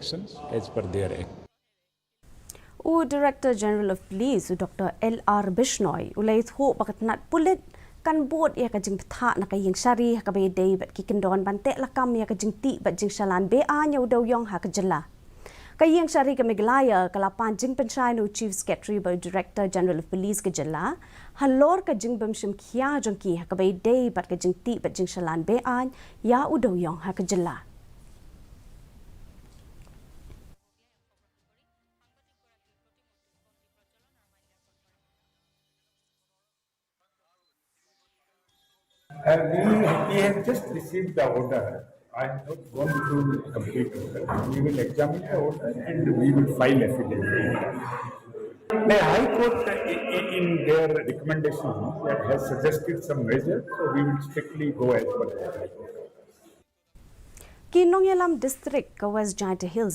as per their act. Director General of Police Dr. L.R. Bishnoi ulay ho bakat Tnat Pulit kan board ya ka Jingbthah na kay Ïing Shari ka Beaiñ bat kikindon ban Tehlakam ya ka Jingtih bat Jingshalan Beaiñ ya udaw yong ha ka jala. Kay Ïing Shari ka Miglaya kalapan Jingpenchai no Chief Secretary by Director General of Police ka jala halor ka Jingbamshim kya jongki ha ka Beaiñ bat ka Jingtih bat Jingshalan Beaiñ ya udaw yong ha ka jala. We have just received the order. I am not going to complete it. We will examine the order and we will file affidavit. The High Court, in their recommendation, has suggested some measures, so we will strictly go as per the High Court. Kinong Yalam District ka West Jingtih Hills